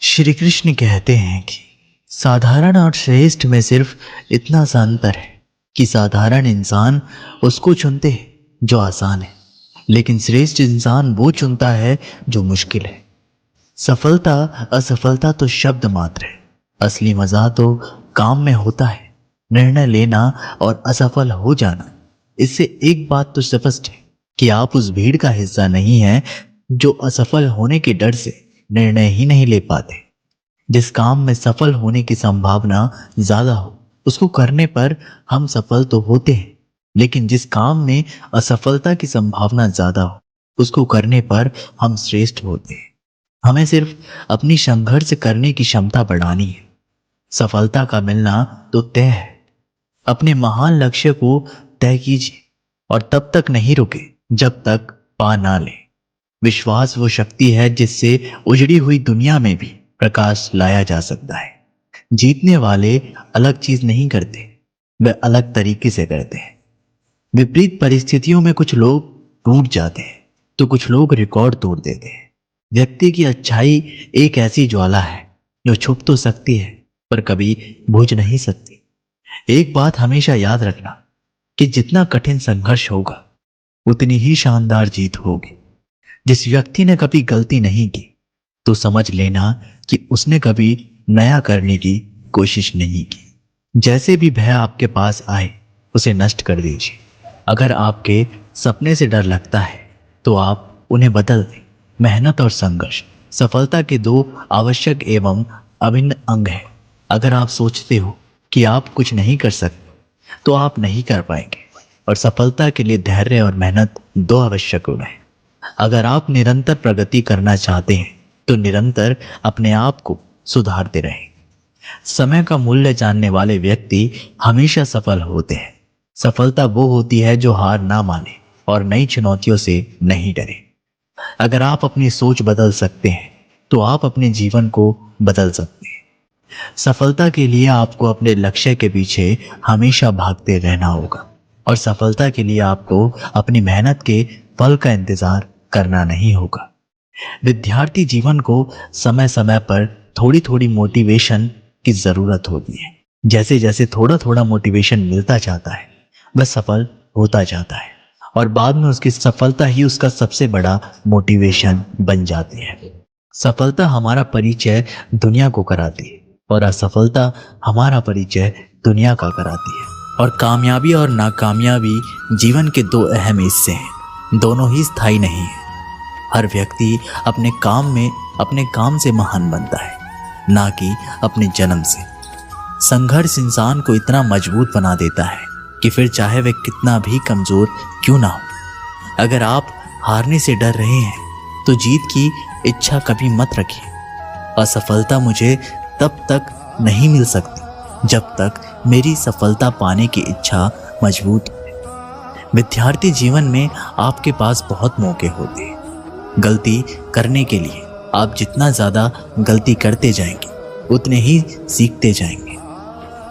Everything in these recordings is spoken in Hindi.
श्री कृष्ण कहते हैं कि साधारण और श्रेष्ठ में सिर्फ इतना सा अंतर है कि साधारण इंसान उसको चुनते हैं जो आसान है, लेकिन श्रेष्ठ इंसान वो चुनता है जो मुश्किल है। सफलता असफलता तो शब्द मात्र है, असली मजा तो काम में होता है। निर्णय लेना और असफल हो जाना, इससे एक बात तो स्पष्ट है कि आप उस भीड़ का हिस्सा नहीं हैं जो असफल होने के डर से निर्णय ही नहीं ले पाते। जिस काम में सफल होने की संभावना ज्यादा हो उसको करने पर हम सफल तो होते हैं, लेकिन जिस काम में असफलता की संभावना ज्यादा हो उसको करने पर हम श्रेष्ठ होते हैं। हमें सिर्फ अपनी संघर्ष करने की क्षमता बढ़ानी है। सफलता का मिलना तो तय है। अपने महान लक्ष्य को तय कीजिए और तब तक नहीं रुके जब तक पा ना ले। विश्वास वो शक्ति है जिससे उजड़ी हुई दुनिया में भी प्रकाश लाया जा सकता है। जीतने वाले अलग चीज नहीं करते, वे अलग तरीके से करते हैं। विपरीत परिस्थितियों में कुछ लोग टूट जाते हैं तो कुछ लोग रिकॉर्ड तोड़ देते हैं। व्यक्ति की अच्छाई एक ऐसी ज्वाला है जो छुप तो सकती है पर कभी बुझ नहीं सकती। एक बात हमेशा याद रखना कि जितना कठिन संघर्ष होगा उतनी ही शानदार जीत होगी। जिस व्यक्ति ने कभी गलती नहीं की तो समझ लेना कि उसने कभी नया करने की कोशिश नहीं की। जैसे भी भय आपके पास आए उसे नष्ट कर दीजिए। अगर आपके सपने से डर लगता है तो आप उन्हें बदल दें। मेहनत और संघर्ष सफलता के दो आवश्यक एवं अभिन्न अंग हैं। अगर आप सोचते हो कि आप कुछ नहीं कर सकते तो आप नहीं कर पाएंगे, और सफलता के लिए धैर्य और मेहनत दो आवश्यक गुण हैं। अगर आप निरंतर प्रगति करना चाहते हैं तो निरंतर अपने आप को सुधारते रहें। समय का मूल्य जानने वाले व्यक्ति हमेशा सफल होते हैं। सफलता वो होती है जो हार ना माने और नई चुनौतियों से नहीं डरे। अगर आप अपनी सोच बदल सकते हैं तो आप अपने जीवन को बदल सकते हैं। सफलता के लिए आपको अपने लक्ष्य के पीछे हमेशा भागते रहना होगा, और सफलता के लिए आपको अपनी मेहनत के फल का इंतजार करना नहीं होगा। विद्यार्थी जीवन को समय समय पर थोड़ी थोड़ी मोटिवेशन की जरूरत होती है। जैसे जैसे थोड़ा थोड़ा मोटिवेशन मिलता जाता है वह सफल होता जाता है, और बाद में उसकी सफलता ही उसका सबसे बड़ा मोटिवेशन बन जाती है। सफलता हमारा परिचय दुनिया को कराती है और असफलता हमारा परिचय दुनिया का कराती है। और कामयाबी और नाकामयाबी जीवन के दो अहम हिस्से हैं, दोनों ही स्थायी नहीं है। हर व्यक्ति अपने काम से महान बनता है, ना कि अपने जन्म से। संघर्ष इंसान को इतना मजबूत बना देता है कि फिर चाहे वह कितना भी कमजोर क्यों ना हो। अगर आप हारने से डर रहे हैं तो जीत की इच्छा कभी मत रखिए। असफलता मुझे तब तक नहीं मिल सकती जब तक मेरी सफलता पाने की इच्छा मजबूत है। विद्यार्थी जीवन में आपके पास बहुत मौके होते हैं। गलती करने के लिए आप जितना ज़्यादा गलती करते जाएंगे उतने ही सीखते जाएंगे।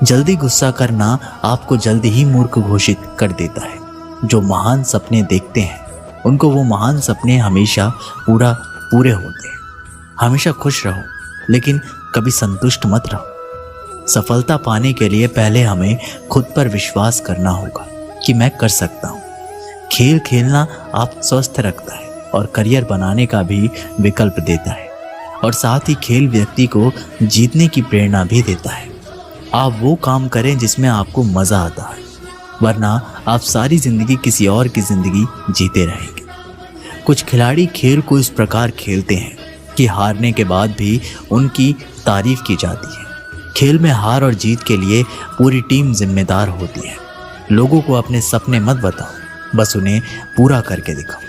जल्दी गुस्सा करना आपको जल्दी ही मूर्ख घोषित कर देता है। जो महान सपने देखते हैं उनको वो महान सपने हमेशा पूरे होते हैं। हमेशा खुश रहो, लेकिन कभी संतुष्ट मत रहो। सफलता पाने के लिए पहले हमें खुद पर विश्वास करना होगा कि मैं कर सकता हूँ। खेल खेलना आप स्वस्थ रखता है और करियर बनाने का भी विकल्प देता है, और साथ ही खेल व्यक्ति को जीतने की प्रेरणा भी देता है। आप वो काम करें जिसमें आपको मजा आता है, वरना आप सारी जिंदगी किसी और की जिंदगी जीते रहेंगे। कुछ खिलाड़ी खेल को इस प्रकार खेलते हैं कि हारने के बाद भी उनकी तारीफ की जाती है। खेल में हार और जीत के लिए पूरी टीम जिम्मेदार होती है। लोगों को अपने सपने मत बताओ, बस उन्हें पूरा करके दिखाओ,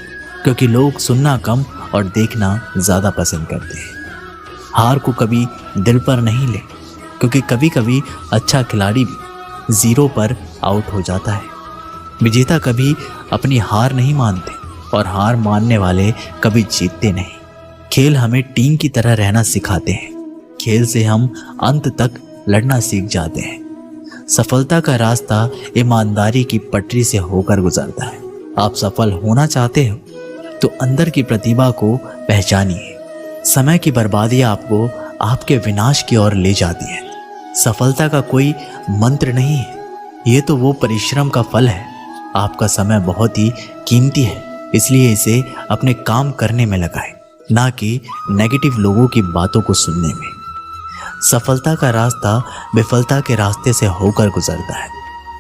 क्योंकि लोग सुनना कम और देखना ज़्यादा पसंद करते हैं। हार को कभी दिल पर नहीं ले, क्योंकि कभी कभी अच्छा खिलाड़ी भी जीरो पर आउट हो जाता है। विजेता कभी अपनी हार नहीं मानते और हार मानने वाले कभी जीतते नहीं। खेल हमें टीम की तरह रहना सिखाते हैं। खेल से हम अंत तक लड़ना सीख जाते हैं। सफलता का रास्ता ईमानदारी की पटरी से होकर गुजरता है। आप सफल होना चाहते हो तो अंदर की प्रतिभा को पहचानिए। समय की बर्बादी आपको आपके विनाश की ओर ले जाती है। सफलता का कोई मंत्र नहीं है, ये तो वो परिश्रम का फल है। आपका समय बहुत ही कीमती है, इसलिए इसे अपने काम करने में लगाएं, ना कि नेगेटिव लोगों की बातों को सुनने में। सफलता का रास्ता विफलता के रास्ते से होकर गुजरता है।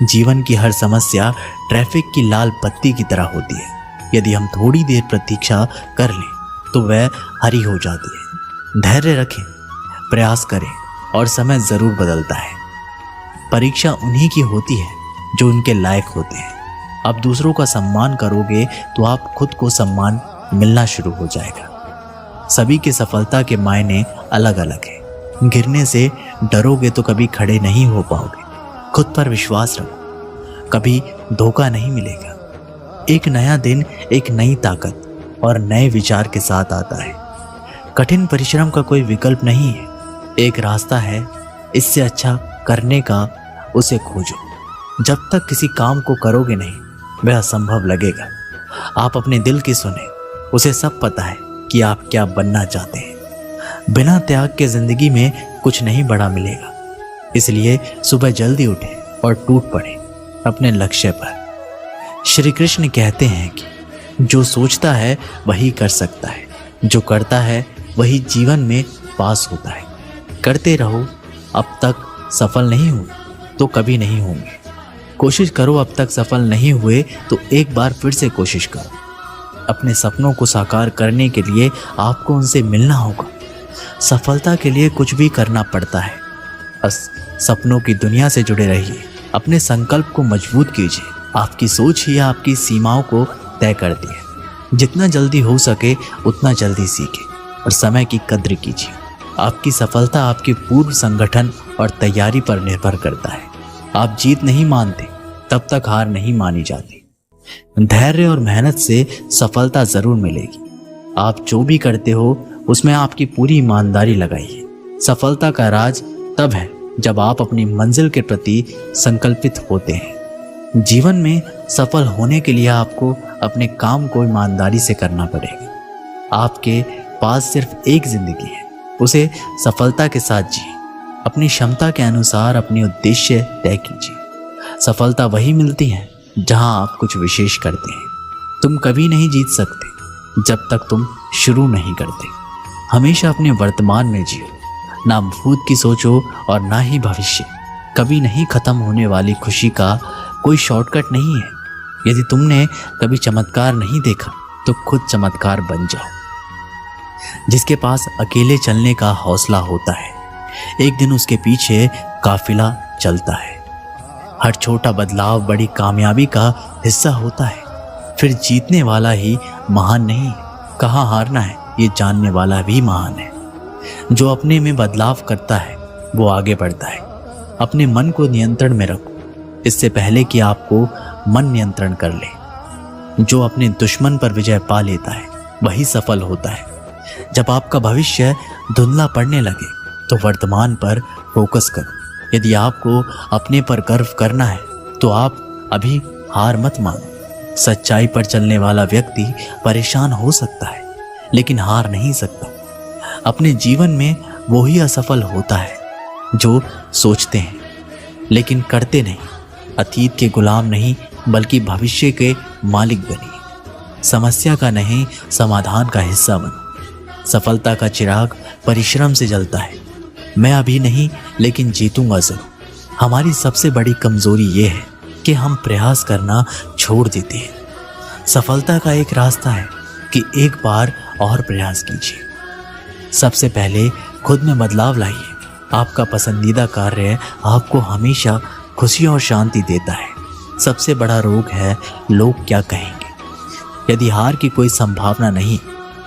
जीवन की हर समस्या ट्रैफिक की लाल बत्ती की तरह होती है। यदि हम थोड़ी देर प्रतीक्षा कर लें तो वह हरी हो जाती है। धैर्य रखें, प्रयास करें और समय जरूर बदलता है। परीक्षा उन्हीं की होती है जो उनके लायक होते हैं। आप दूसरों का सम्मान करोगे तो आप खुद को सम्मान मिलना शुरू हो जाएगा। सभी की सफलता के मायने अलग अलग हैं। गिरने से डरोगे तो कभी खड़े नहीं हो पाओगे। खुद पर विश्वास रखो, कभी धोखा नहीं मिलेगा। एक नया दिन एक नई ताकत और नए विचार के साथ आता है। कठिन परिश्रम का कोई विकल्प नहीं है, एक रास्ता है। इससे अच्छा करने का उसे खोजो। जब तक किसी काम को करोगे नहीं वह असंभव लगेगा। आप अपने दिल की सुने, उसे सब पता है कि आप क्या बनना चाहते हैं। बिना त्याग के जिंदगी में कुछ नहीं बड़ा मिलेगा। इसलिए सुबह जल्दी उठें और टूट पड़े अपने लक्ष्य पर। श्री कृष्ण कहते हैं कि जो सोचता है वही कर सकता है, जो करता है वही जीवन में पास होता है। करते रहो, अब तक सफल नहीं हुए तो कभी नहीं होंगे। कोशिश करो, अब तक सफल नहीं हुए तो एक बार फिर से कोशिश करो। अपने सपनों को साकार करने के लिए आपको उनसे मिलना होगा। सफलता के लिए कुछ भी करना पड़ता है। बस सपनों की दुनिया से जुड़े रहिए, अपने संकल्प को मजबूत कीजिए। आपकी सोच ही आपकी सीमाओं को तय करती है। जितना जल्दी हो सके उतना जल्दी सीखें और समय की कद्र कीजिए। आपकी सफलता आपके पूर्व संगठन और तैयारी पर निर्भर करता है। आप जीत नहीं मानते तब तक हार नहीं मानी जाती। धैर्य और मेहनत से सफलता जरूर मिलेगी। आप जो भी करते हो उसमें आपकी पूरी ईमानदारी लगाइए। सफलता का राज तब है जब आप अपनी मंजिल के प्रति संकल्पित होते हैं। जीवन में सफल होने के लिए आपको अपने काम को ईमानदारी से करना पड़ेगा। आपके पास सिर्फ एक जिंदगी है, उसे सफलता के साथ जिए। अपनी क्षमता के अनुसार अपने उद्देश्य तय कीजिए। सफलता वही मिलती है जहां आप कुछ विशेष करते हैं। तुम कभी नहीं जीत सकते जब तक तुम शुरू नहीं करते। हमेशा अपने वर्तमान में जियो, ना भूत की सोचो और ना ही भविष्य। कभी नहीं खत्म होने वाली खुशी का कोई शॉर्टकट नहीं है। यदि तुमने कभी चमत्कार नहीं देखा तो खुद चमत्कार बन जाओ। जिसके पास अकेले चलने का हौसला होता है, एक दिन उसके पीछे काफिला चलता है। हर छोटा बदलाव बड़ी कामयाबी का हिस्सा होता है। फिर जीतने वाला ही महान नहीं, कहाँ हारना है ये जानने वाला भी महान है। जो अपने में बदलाव करता है वो आगे बढ़ता है। अपने मन को नियंत्रण में रखो, इससे पहले कि आपको मन नियंत्रण कर ले। जो अपने दुश्मन पर विजय पा लेता है वही सफल होता है। जब आपका भविष्य धुंधला पड़ने लगे तो वर्तमान पर फोकस करो। यदि आपको अपने पर गर्व करना है तो आप अभी हार मत मानो। सच्चाई पर चलने वाला व्यक्ति परेशान हो सकता है लेकिन हार नहीं सकता। अपने जीवन में वो ही असफल होता है जो सोचते हैं लेकिन करते नहीं। अतीत के गुलाम नहीं बल्कि भविष्य के मालिक बनिए। समस्या का नहीं समाधान का हिस्सा बनो। सफलता का चिराग परिश्रम से जलता है। मैं अभी नहीं लेकिन जीतूंगा जरूर। हमारी सबसे बड़ी कमजोरी ये है कि हम प्रयास करना छोड़ देते हैं। सफलता का एक रास्ता है कि एक बार और प्रयास कीजिए। सबसे पहले खुद में बदलाव लाइए। आपका पसंदीदा कार्य आपको हमेशा खुशी और शांति देता है। सबसे बड़ा रोग है लोग क्या कहेंगे। यदि हार की कोई संभावना नहीं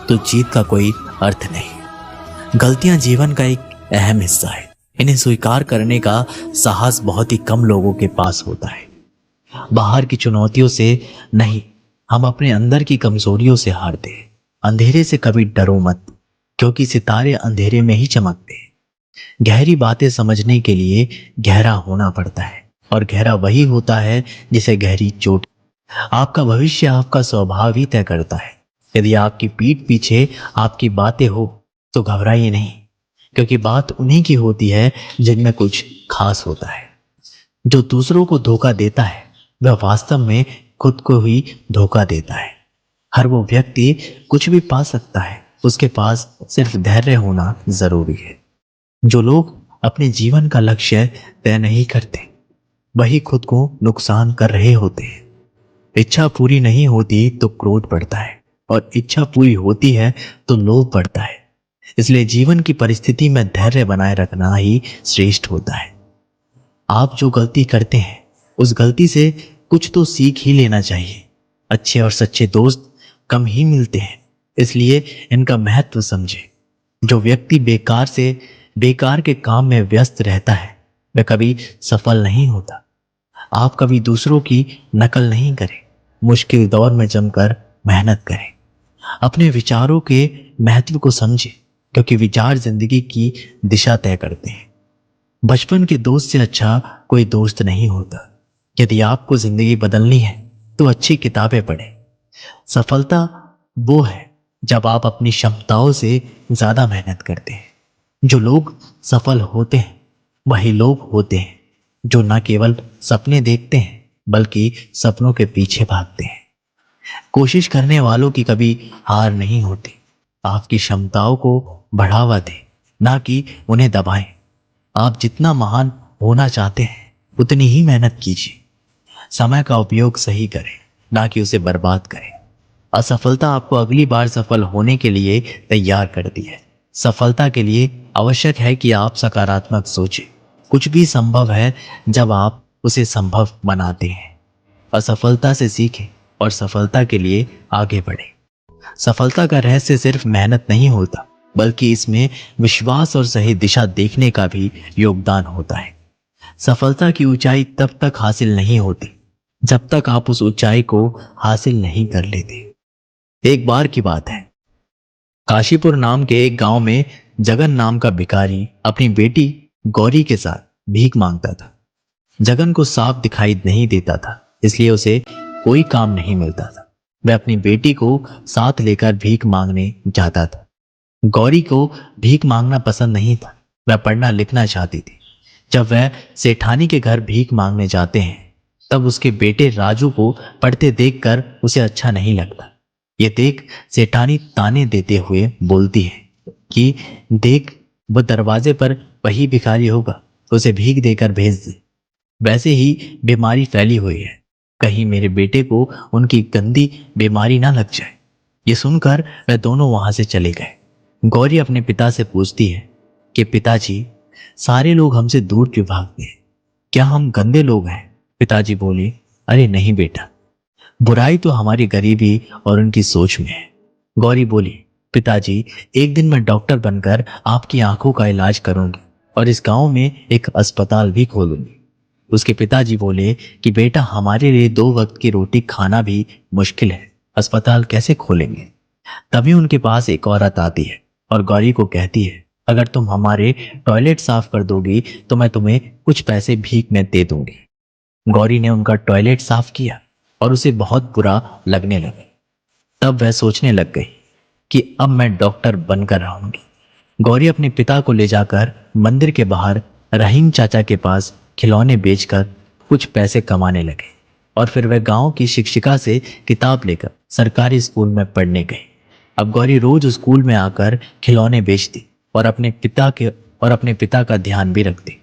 तो जीत का कोई अर्थ नहीं। गलतियां जीवन का एक अहम हिस्सा है। इन्हें स्वीकार करने का साहस बहुत ही कम लोगों के पास होता है। बाहर की चुनौतियों से नहीं, हम अपने अंदर की कमजोरियों से हारते हैं। अंधेरे से कभी डरो मत, क्योंकि सितारे अंधेरे में ही चमकते हैं। गहरी बातें समझने के लिए गहरा होना पड़ता है और गहरा वही होता है जिसे गहरी चोट। आपका भविष्य आपका स्वभाव ही तय करता है। यदि आपकी पीठ पीछे आपकी बातें हो तो घबराइए नहीं। क्योंकि बात उन्हीं की होती है जिनमें कुछ खास होता है। जो दूसरों को धोखा देता है वह वास्तव में खुद को ही धोखा देता है। हर वो व्यक्ति कुछ भी पा सकता है, उसके पास सिर्फ धैर्य होना जरूरी है। जो लोग अपने जीवन का लक्ष्य तय नहीं करते वही खुद को नुकसान कर रहे होते हैं। इच्छा पूरी नहीं होती तो क्रोध बढ़ता है, और इच्छा पूरी होती है तो लोभ बढ़ता है। इसलिए जीवन की परिस्थिति में धैर्य बनाए रखना ही श्रेष्ठ होता है। आप जो गलती करते हैं उस गलती से कुछ तो सीख ही लेना चाहिए। अच्छे और सच्चे दोस्त कम ही मिलते हैं, इसलिए इनका महत्व समझें। जो व्यक्ति बेकार के काम में व्यस्त रहता है वह कभी सफल नहीं होता। आप कभी दूसरों की नकल नहीं करें, मुश्किल दौर में जमकर मेहनत करें। अपने विचारों के महत्व को समझें, क्योंकि विचार जिंदगी की दिशा तय करते हैं। बचपन के दोस्त से अच्छा कोई दोस्त नहीं होता। यदि आपको जिंदगी बदलनी है तो अच्छी किताबें पढ़ें। सफलता वो है जब आप अपनी क्षमताओं से ज्यादा मेहनत करते हैं। जो लोग सफल होते हैं वही लोग होते हैं जो न केवल सपने देखते हैं बल्कि सपनों के पीछे भागते हैं। कोशिश करने वालों की कभी हार नहीं होती। आपकी क्षमताओं को बढ़ावा दें, ना कि उन्हें दबाएं। आप जितना महान होना चाहते हैं उतनी ही मेहनत कीजिए। समय का उपयोग सही करें, ना कि उसे बर्बाद करें। असफलता आपको अगली बार सफल होने के लिए तैयार करती है। सफलता के लिए आवश्यक है कि आप सकारात्मक सोचें। कुछ भी संभव है जब आप उसे संभव बनाते हैं। असफलता से सीखें और सफलता के लिए आगे बढ़ें। सफलता का रहस्य सिर्फ मेहनत नहीं होता, बल्कि इसमें विश्वास और सही दिशा देखने का भी योगदान होता है। सफलता की ऊंचाई तब तक हासिल नहीं होती जब तक आप उस ऊंचाई को हासिल नहीं कर लेते। एक बार की बात है, काशीपुर नाम के एक गांव में जगन नाम का भिखारी अपनी बेटी गौरी के साथ भीख मांगता था। जगन को साफ दिखाई नहीं देता था, इसलिए उसे कोई काम नहीं मिलता था। वह अपनी बेटी को साथ लेकर भीख मांगने जाता था। गौरी को भीख मांगना पसंद नहीं था, वह पढ़ना लिखना चाहती थी। जब वह सेठानी के घर भीख मांगने जाते हैं तब उसके बेटे राजू को पढ़ते देखकर उसे अच्छा नहीं लगता। ये देख सेठानी ताने देते हुए बोलती है कि देख, वो दरवाजे पर वही भिखारी होगा, उसे भीख देकर भेज दे। वैसे ही बीमारी फैली हुई है, कहीं मेरे बेटे को उनकी गंदी बीमारी ना लग जाए। ये सुनकर वह दोनों वहां से चले गए। गौरी अपने पिता से पूछती है कि पिताजी, सारे लोग हमसे दूर क्यों भागते हैं? क्या हम गंदे लोग हैं? पिताजी बोले, अरे नहीं बेटा, बुराई तो हमारी गरीबी और उनकी सोच में है। गौरी बोली, पिताजी, एक दिन मैं डॉक्टर बनकर आपकी आंखों का इलाज करूंगी और इस गांव में एक अस्पताल भी खोलूंगी। उसके पिताजी बोले कि बेटा, हमारे लिए 2 वक्त की रोटी खाना भी मुश्किल है, अस्पताल कैसे खोलेंगे? तभी उनके पास एक औरत आती है और गौरी को कहती है, अगर तुम हमारे टॉयलेट साफ कर दोगी तो मैं तुम्हें कुछ पैसे भीख में दे दूंगी। गौरी ने उनका टॉयलेट साफ किया और उसे बहुत बुरा लगने लगा। तब वह सोचने लग गई कि अब मैं डॉक्टर बनकर रहूंगी। गौरी अपने पिता को ले जाकर मंदिर के बाहर रहीम चाचा के पास खिलौने बेचकर कुछ पैसे कमाने लगे और फिर वह गांव की शिक्षिका से किताब लेकर सरकारी स्कूल में पढ़ने गई। अब गौरी रोज स्कूल में आकर खिलौने बेचती और अपने पिता का ध्यान भी रखती।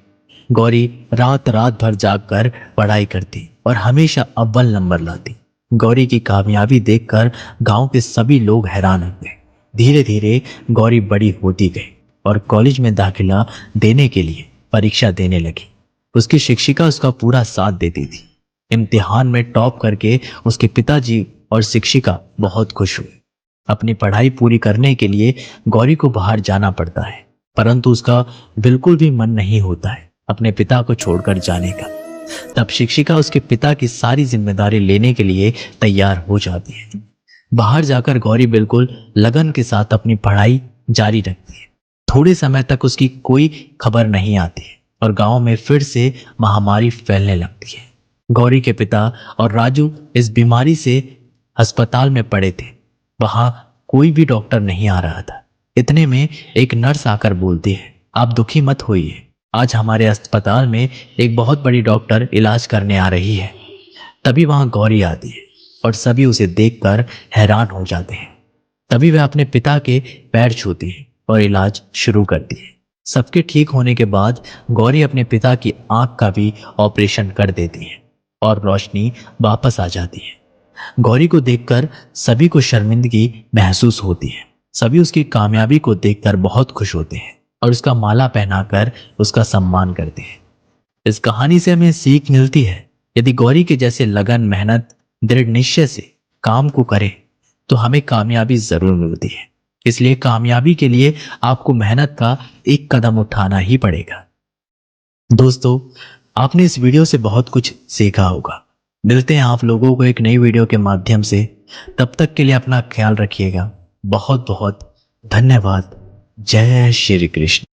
गौरी रात रात भर जागकर पढ़ाई करती और हमेशा अव्वल नंबर लाती। गौरी की कामयाबी देखकर गांव के सभी लोग हैरान हो गए। धीरे धीरे गौरी बड़ी होती गई और कॉलेज में दाखिला देने के लिए परीक्षा देने लगी। उसकी शिक्षिका उसका पूरा साथ देती थी। इम्तिहान में टॉप करके उसके पिताजी और शिक्षिका बहुत खुश हुए। अपनी पढ़ाई पूरी करने के लिए गौरी को बाहर जाना पड़ता है, परंतु उसका बिल्कुल भी मन नहीं होता है अपने पिता को छोड़कर जाने का। तब शिक्षिका उसके पिता की सारी जिम्मेदारी लेने के लिए तैयार हो जाती है। बाहर जाकर गौरी बिल्कुल लगन के साथ अपनी पढ़ाई जारी रखती है। थोड़े समय तक उसकी कोई खबर नहीं आती है और गांव में फिर से महामारी फैलने लगती है। गौरी के पिता और राजू इस बीमारी से अस्पताल में पड़े थे। वहां कोई भी डॉक्टर नहीं आ रहा था। इतने में एक नर्स आकर बोलती है, आप दुखी मत होइए, आज हमारे अस्पताल में एक बहुत बड़ी डॉक्टर इलाज करने आ रही है। तभी वहां गौरी आती है और सभी उसे देखकर हैरान हो जाते हैं। तभी वह अपने पिता के पैर छूती है और इलाज शुरू करती है। सबके ठीक होने के बाद गौरी अपने पिता की आंख का भी ऑपरेशन कर देती है और रोशनी वापस आ जाती है। गौरी को देखकर सभी को शर्मिंदगी महसूस होती है। सभी उसकी कामयाबी को देखकर बहुत खुश होते हैं और उसका माला पहनाकर उसका सम्मान करते हैं। इस कहानी से हमें सीख मिलती है, यदि गौरी के जैसे लगन, मेहनत, दृढ़ निश्चय से काम को करें तो हमें कामयाबी जरूर मिलती है। इसलिए कामयाबी के लिए आपको मेहनत का एक कदम उठाना ही पड़ेगा। दोस्तों, आपने इस वीडियो से बहुत कुछ सीखा होगा। मिलते हैं आप लोगों को एक नई वीडियो के माध्यम से। तब तक के लिए अपना ख्याल रखिएगा। बहुत बहुत धन्यवाद। जय श्री कृष्ण।